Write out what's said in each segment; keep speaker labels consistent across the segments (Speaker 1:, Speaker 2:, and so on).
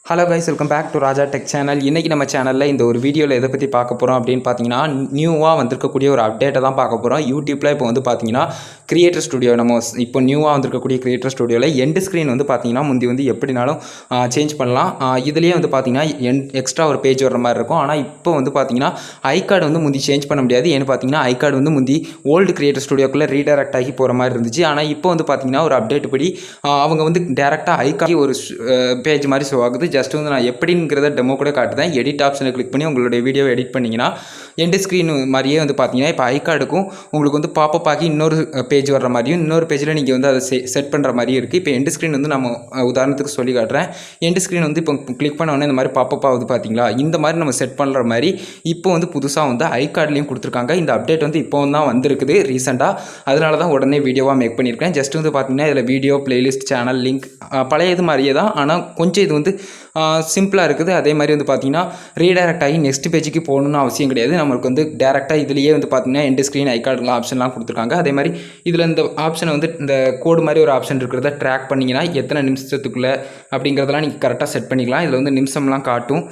Speaker 1: Hello guys, welcome back to Raja tech channel. இன்றைக்கி நம்ம சேனலில் இந்த ஒரு வீடியோவில் எதை பற்றி பார்க்க போகிறோம் அப்படின்னு பார்த்தீங்கன்னா, நியூவாக வந்திருக்கக்கூடிய ஒரு அப்டேட்டை தான் பார்க்க போகிறோம். யூடியூப்பில் இப்போ வந்து பார்த்தீங்கன்னா கிரியேட்டர் ஸ்டுடியோ நம்ம இப்போ நியூவாக வந்திருக்கக்கூடிய கிரியேட்டர் ஸ்டுடியோவில் எண்டு ஸ்க்ரீன் வந்து பார்த்தீங்கன்னா முந்தி வந்து எப்படினாலும் சேஞ்ச் பண்ணலாம். இதுலேயே வந்து பார்த்தீங்கன்னா எக்ஸ்ட்ரா ஒரு பேஜ் வர மாதிரி இருக்கும். ஆனால் இப்போ வந்து பார்த்தீங்கன்னா ஐ கார்டு வந்து முந்தி சேஞ்ச் பண்ண முடியாது. ஏன்னு பார்த்தீங்கன்னா ஐ கார்டு வந்து முந்தி ஓல்டு கிரியேட்டர் ஸ்டுடியோக்குள்ளே ரீடைரக்ட் ஆகி போகிற மாதிரி இருந்துச்சு. ஆனால் இப்போ வந்து பார்த்தீங்கன்னா ஒரு அப்டேட் படி அவங்க வந்து டேரெக்டாக ஐ கார்டு ஒரு பேஜ் மாதிரி ஷோ ஆகுது. ஜஸ்ட் வந்து நான் எப்படிங்கிறத டெமோ கூட காட்டுதேன். எடிட் ஆப்ஷனை கிளிக் பண்ணி உங்களுடைய வீடியோவை எடிட் பண்ணிங்கன்னா எண்டு ஸ்க்ரீன் மாதிரியே வந்து பார்த்தீங்கன்னா இப்போ ஐ கார்டுக்கும் உங்களுக்கு வந்து பாப்பப் ஆகி இன்னொரு பேஜ் வர்ற மாதிரியும் இன்னொரு பேஜில் நீங்கள் வந்து அதை செட் பண்ணுற மாதிரியும் இருக்குது. இப்போ எண்டு ஸ்க்ரீன் வந்து நம்ம உதாரணத்துக்கு சொல்லி காட்டுறேன். எண்டு ஸ்க்ரீன் வந்து இப்போ கிளிக் பண்ண உடனே இந்த மாதிரி பாப்பப் ஆகுது பார்த்தீங்களா? இந்த மாதிரி நம்ம செட் பண்ணுற மாதிரி இப்போ வந்து புதுசாக வந்து ஐ கார்ட்லேயும் கொடுத்துருக்காங்க. இந்த அப்டேட் வந்து இப்போ தான் வந்திருக்குது ரீசெண்டாக. அதனால தான் உடனே வீடியோவாக மேக் பண்ணியிருக்கேன். ஜஸ்ட் வந்து பார்த்தீங்கன்னா இதில் வீடியோ பிளேலிஸ்ட் சேனல் லிங்க் பழைய இது மாதிரியே தான். ஆனால் கொஞ்சம் இது வந்து சிம்பிளாக இருக்குது. அதே மாதிரி வந்து பார்த்தீங்கன்னா ரீடைரக்ட் ஆகி நெக்ஸ்ட் பேஜுக்கு போகணுன்னு அவசியம் கிடையாது. நம்மளுக்கு வந்து டேரெக்டாக இதுலேயே வந்து பார்த்தீங்கன்னா எண்டு ஸ்க்ரீன் ஐ கார்டுலாம் ஆப்ஷன்லாம் கொடுத்துருக்காங்க. அதே மாதிரி இதில் இந்த ஆப்ஷனை வந்து இந்த கோடு மாதிரி ஒரு ஆப்ஷன் இருக்கிறத ட்ராக் பண்ணிங்கன்னா எத்தனை நிமிஷத்துக்குள்ளே அப்படிங்கிறதெல்லாம் நீங்கள் கரெக்டாக செட் பண்ணிக்கலாம். இதில் வந்து நிமிஷம்லாம் காட்டும்.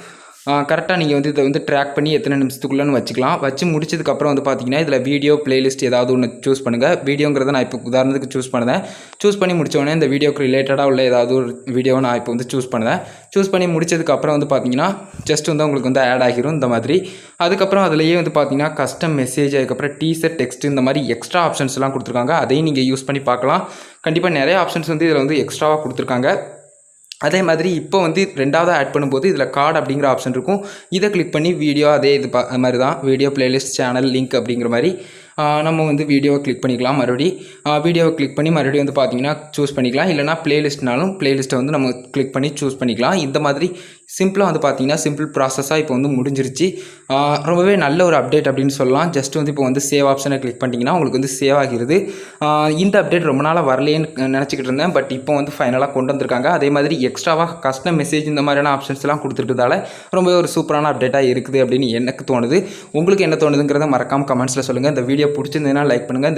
Speaker 1: கரெக்டாக நீங்கள் வந்து இதை வந்து ட்ராக் பண்ணி எத்தனை நிமிஷத்துக்குள்ளேன்னு வச்சுக்கலாம். வச்சு முடிச்சதுக்கப்புறம் வந்து பார்த்தீங்கன்னா இதில் வீடியோ பிளேலிஸ்ட் ஏதாவது ஒன்று சூஸ் பண்ணுங்கள். வீடியோங்கிறத நான் இப்போ உதாரணத்துக்கு சூஸ் பண்ணுறேன். சூஸ் பண்ணி முடித்தோடனே இந்த வீடியோக்கு ரிலேட்டடாக உள்ள ஏதாவது ஒரு வீடியோவை நான் இப்போ வந்து சூஸ் பண்ணுறேன். சூஸ் பண்ணி முடிச்சதுக்கப்புறம் வந்து பார்த்தீங்கன்னா ஜஸ்ட் வந்து உங்களுக்கு வந்து ஆட் ஆகிரும் இந்த மாதிரி. அதுக்கப்புறம் அதிலேயே வந்து பார்த்தீங்கன்னா கஸ்டம் மெசேஜ், அதுக்கப்புறம் டீசர், டெக்ஸ்ட், இந்த மாதிரி எக்ஸ்ட்ரா ஆப்ஷன்ஸ்லாம் கொடுத்துருக்காங்க. அதையும் நீங்கள் யூஸ் பண்ணி பார்க்கலாம். கண்டிப்பாக நிறைய ஆப்ஷன்ஸ் வந்து இதில் வந்து எக்ஸ்ட்ராவாக கொடுத்துருக்காங்க. அதே மாதிரி இப்போ வந்து ரெண்டாவது ஆட் பண்ணும்போது இதில் கார்டு அப்படிங்கிற ஆப்ஷன் இருக்கும். இதை கிளிக் பண்ணி வீடியோ அதே இது மாதிரி தான் வீடியோ பிளேலிஸ்ட் சேனல் லிங்க் அப்படிங்கிற மாதிரி நம்ம வந்து வீடியோவை கிளிக் பண்ணிக்கலாம். வீடியோவை கிளிக் பண்ணி மறுபடியும் வந்து பார்த்தீங்கன்னா சூஸ் பண்ணிக்கலாம். இல்லைனா பிளேலிஸ்ட்னாலும் பிளேலிஸ்ட்டை வந்து நம்ம கிளிக் பண்ணி சூஸ் பண்ணிக்கலாம். இந்த மாதிரி சிம்பிளாக வந்து பார்த்தீங்கன்னா சிம்பிள் ப்ராசஸாக இப்போ வந்து முடிஞ்சிருச்சு. ரொம்பவே நல்ல ஒரு அப்டேட் அப்படின்னு சொல்லலாம். ஜஸ்ட் வந்து இப்போ வந்து சேவ் ஆப்ஷனை கிளிக் பண்ணிட்டீங்கன்னா உங்களுக்கு வந்து சேவ் ஆகிறது. இந்த அப்டேட் ரொம்ப நாளாக வரலேன்னு நினச்சிக்கிட்டு இருந்தேன். பட் இப்போ வந்து ஃபைனலாக கொண்டு வந்திருக்காங்க. அதே மாதிரி எக்ஸ்ட்ராவாக கஸ்டம் மெசேஜ் இந்த மாதிரியான ஆப்ஷன்ஸ்லாம் கொடுத்துருக்கிறதால ரொம்பவே ஒரு சூப்பரான அப்டேட்டாக இருக்குது அப்படின்னு எனக்கு தோணுது. உங்களுக்கு என்ன தோணுதுங்கிறத மறக்காமல் கமெண்ட்ஸில் சொல்லுங்கள். இந்த வீடியோ பிடிச்சிருந்ததுன்னா லைக் பண்ணுங்கள்.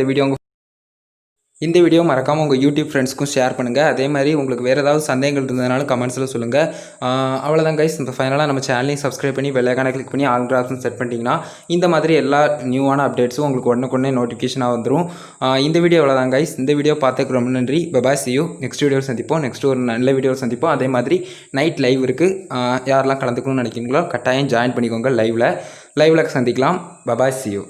Speaker 1: இந்த வீடியோ மறக்காமல் உங்கள் யூடியூப் ஃப்ரெண்ட்ஸ்க்கும் ஷேர் பண்ணுங்கள். அதே மாதிரி உங்களுக்கு வேறு ஏதாவது சந்தேகங்கள் இருந்ததுனாலும் கமெண்ட்ஸில் சொல்லுங்கள். அவ்வளோதான் கைஸ். இந்த ஃபைனலாக நம்ம சேனலையும் சப்ஸ்கிரைப் பண்ணி பெல் ஐகானை கிளிக் பண்ணி ஆல் ஆப்ஷன் செட் பண்ணிட்டீங்கன்னா இந்த மாதிரி எல்லா நியூவான அப்டேட்ஸும் உங்களுக்கு உடனே நோட்டிஃபிகேஷனாக வந்துடும். இந்த வீடியோ அவ்வளோதான் கைஸ். இந்த வீடியோ பார்த்துக்கு ரொம்ப நன்றி. Bye bye, see you. நெக்ஸ்ட் வீடியோவில் சந்திப்போம். நெக்ஸ்ட் ஒரு நல்ல வீடியோவில் சந்திப்போம். அதே மாதிரி நைட் லைவ் இருக்குது. யாரெல்லாம் கலந்துக்கணும்னு நினைக்கிறீங்களோ கட்டாயம் ஜாயின் பண்ணிக்கோங்க. லைவில் சந்திக்கலாம். Bye bye, see you.